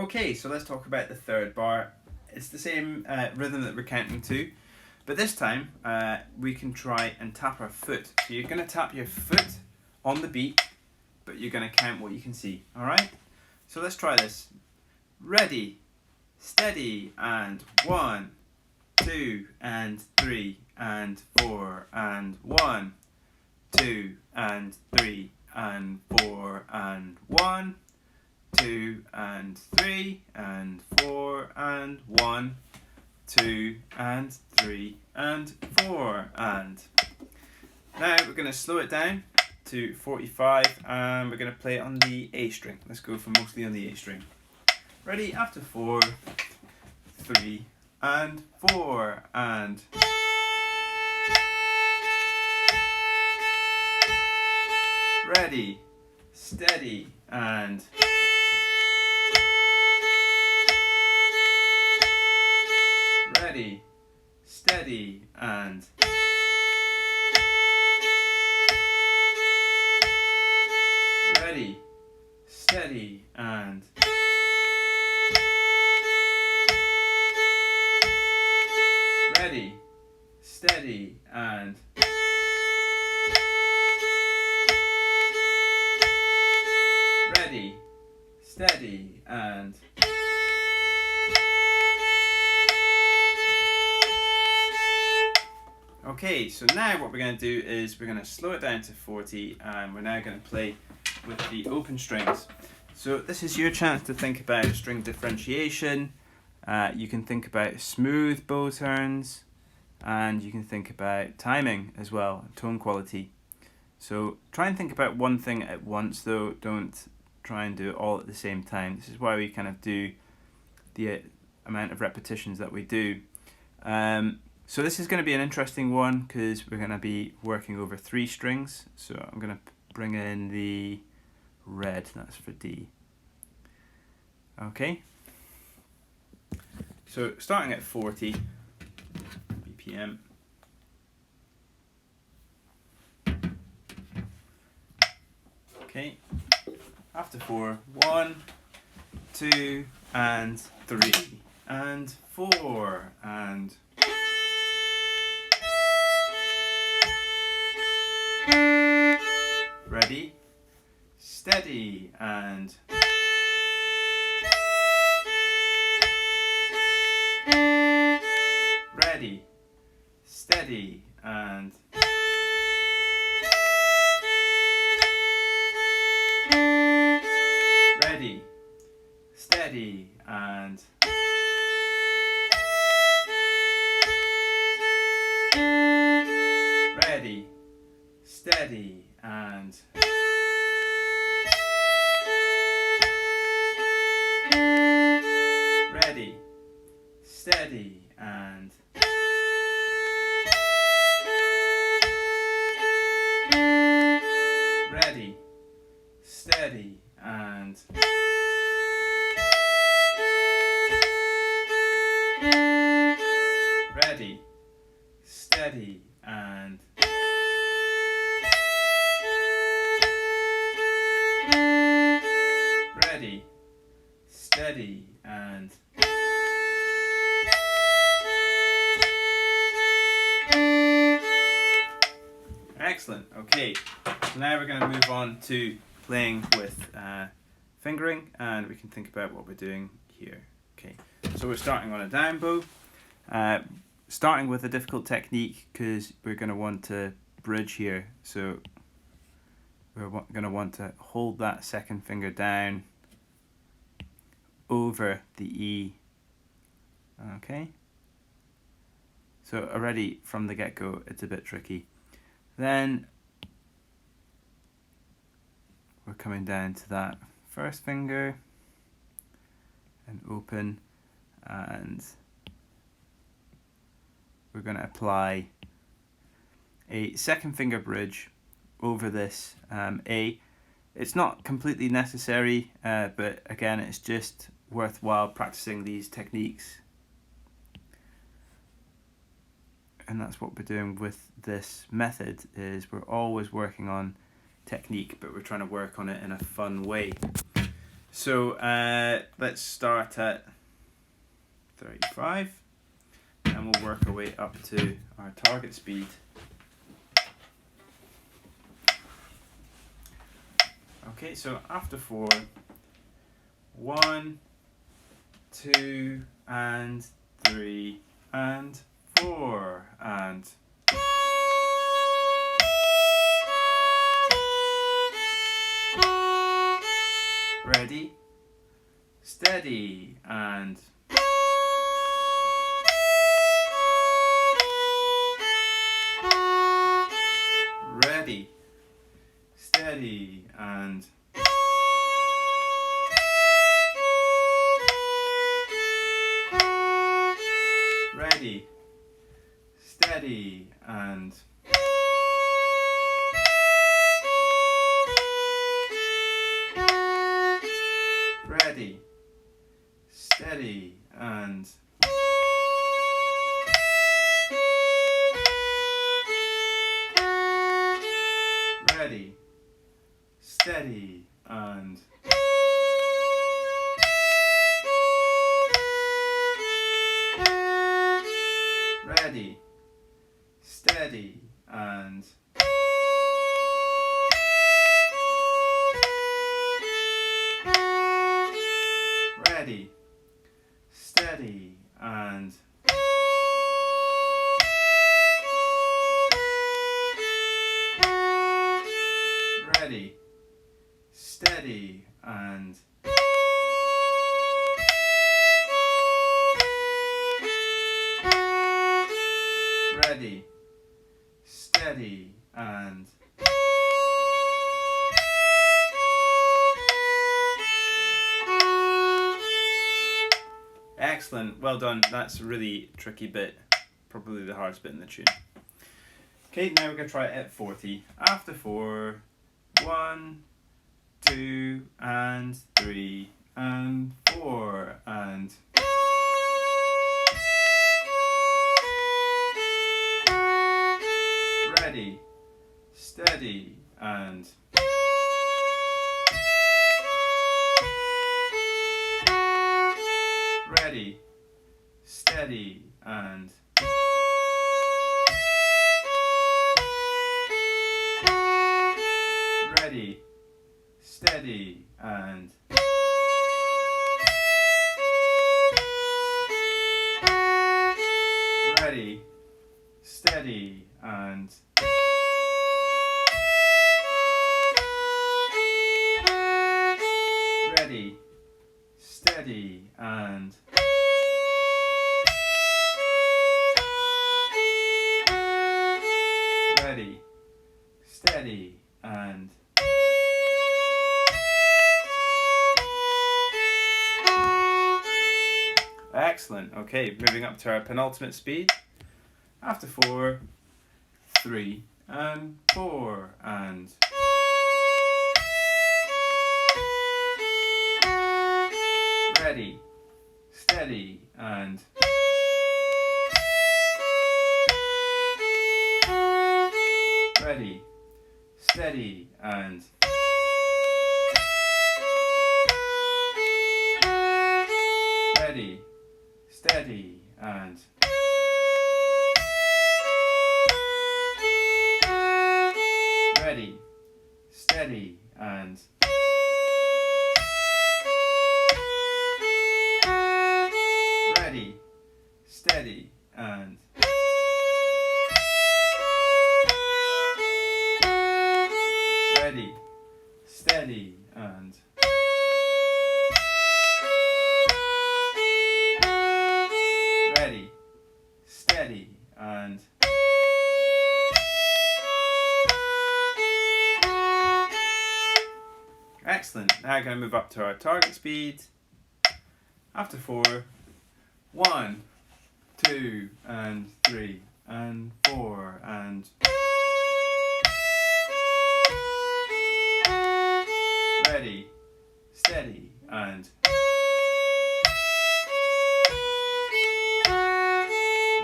Okay, so let's talk about the third bar. It's the same rhythm that we're counting to, but this time we can try and tap our foot. So you're going to tap your foot on the beat, but you're going to count what you can see, alright? So let's try this. Ready, steady, and 1, 2, and 3, and 4, and 1, 2, and 3, and 4, and 1, 2, and 3, and 4, and 1, 2, and 3, and 4, and... Now we're going to slow it down to 45 and we're going to play it on the A string. Let's go for mostly on the A string. Ready? After 4, 3, and 4, and... Ready, steady, and... Ready, steady, and... Ready, steady, and... Ready, steady, and... Ready, steady, and... Okay, so now what we're going to do is we're going to slow it down to 40 and we're now going to play with the open strings. So this is your chance to think about string differentiation. You can think about smooth bow turns and you can think about timing as well, tone quality. So try and think about one thing at once though, don't try and do it all at the same time. This is why we kind of do the amount of repetitions that we do. So this is going to be an interesting one because we're going to be working over 3 strings. So I'm going to bring in the red, that's for D. Okay. So starting at 40 BPM. Okay. After 4, 1, 2, and 3, and 4, and... Ready, steady, and... Ready, steady, and... Ready, steady, and... Ready, steady, and... Ready, steady, and... Ready, steady, and... Ready, steady, and... Ready, steady, and... Excellent. Okay, so now we're going to move on to playing with fingering, and we can think about what we're doing here. Okay, so we're starting on a down bow, starting with a difficult technique because we're going to want to bridge here. So we're going to want to hold that second finger down over the E. Okay, so already from the get-go it's a bit tricky. Then we're coming down to that first finger and open, and we're going to apply a second finger bridge over this A. It's not completely necessary, but again it's just worthwhile practicing these techniques. And that's what we're doing with this method, is we're always working on technique, but we're trying to work on it in a fun way. So let's start at 35 and we'll work our way up to our target speed. Okay, so after 4, 1, 2, and 3, and 4, and ready, steady, and ready, steady, and ready, steady, and ready, steady, and ready, steady, and ready, steady, and ready, steady, and ready, steady, and ready, steady, and excellent, well done. That's a really tricky bit, probably the hardest bit in the tune. Okay, now we're going to try it at 40. After 4, 1, 2, and 3, and 4, and ready, steady, and ready, steady, and ready, steady, and ready, steady, and ready, steady, and ready, steady, and excellent. Okay, moving up to our penultimate speed. After 4, 3, and 4, and ready, steady, and ready, steady, and ready, steady, and ready, steady, and ready, steady, and ready, steady, and ready, steady, and excellent. Now I'm going to move up to our target speed. After 4, 1, 2, and 3, and 4, and ready, steady, and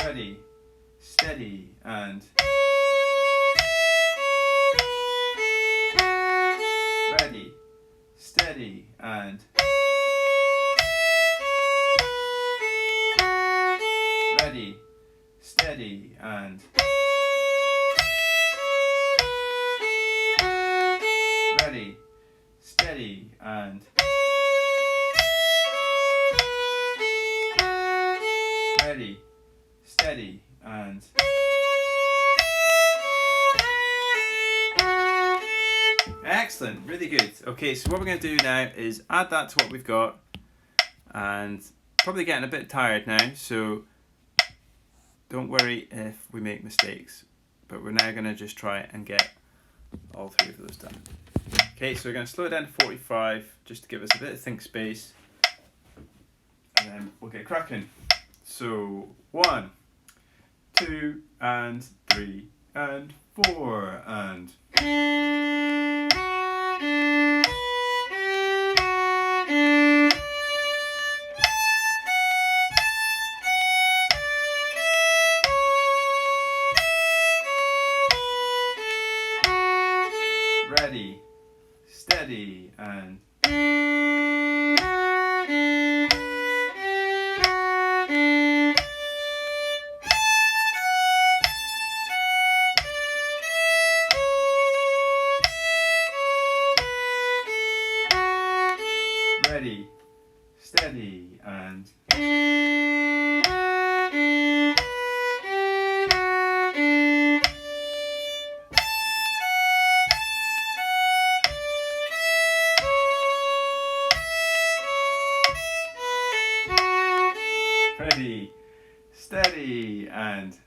ready, steady, and ready, steady, and ready, steady, and ready, steady, and ready, steady, and excellent, really good. Okay, so what we're going to do now is add that to what we've got, and probably getting a bit tired now, so don't worry if we make mistakes, but we're now going to just try and get all three of those done. Okay, so we're going to slow it down to 45 just to give us a bit of think space, and then we'll get cracking. So 1, 2, and 3, and 4, and ready, steady, and ready, steady, and ready, steady, and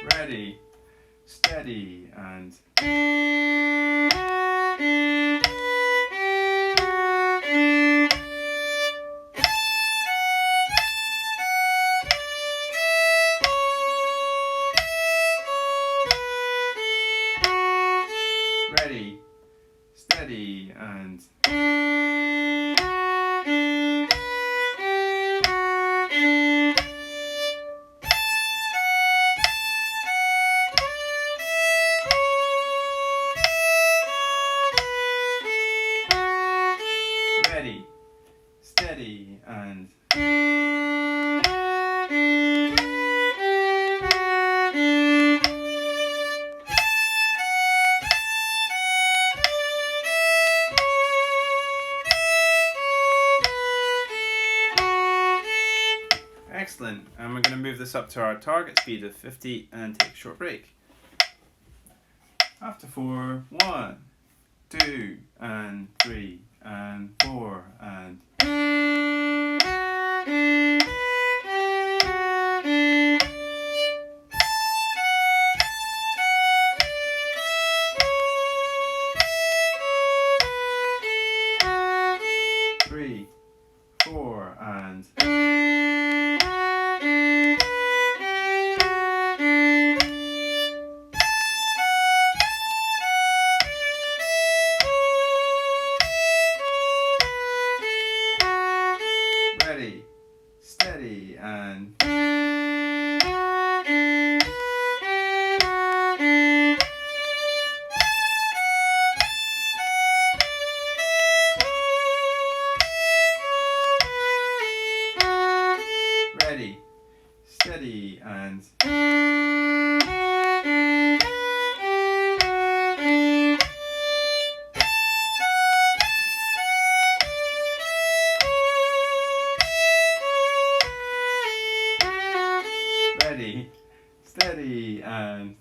ready, steady, and ready, steady, and ready, steady, and excellent. And we're going to move this up to our target speed of 50 and take a short break. After 4, 1, 2, and 3, and 4, and 3, 4, and ready, steady, and ready, steady, and ready, steady, and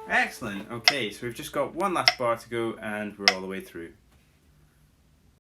excellent. Okay, so we've just got one last bar to go and we're all the way through.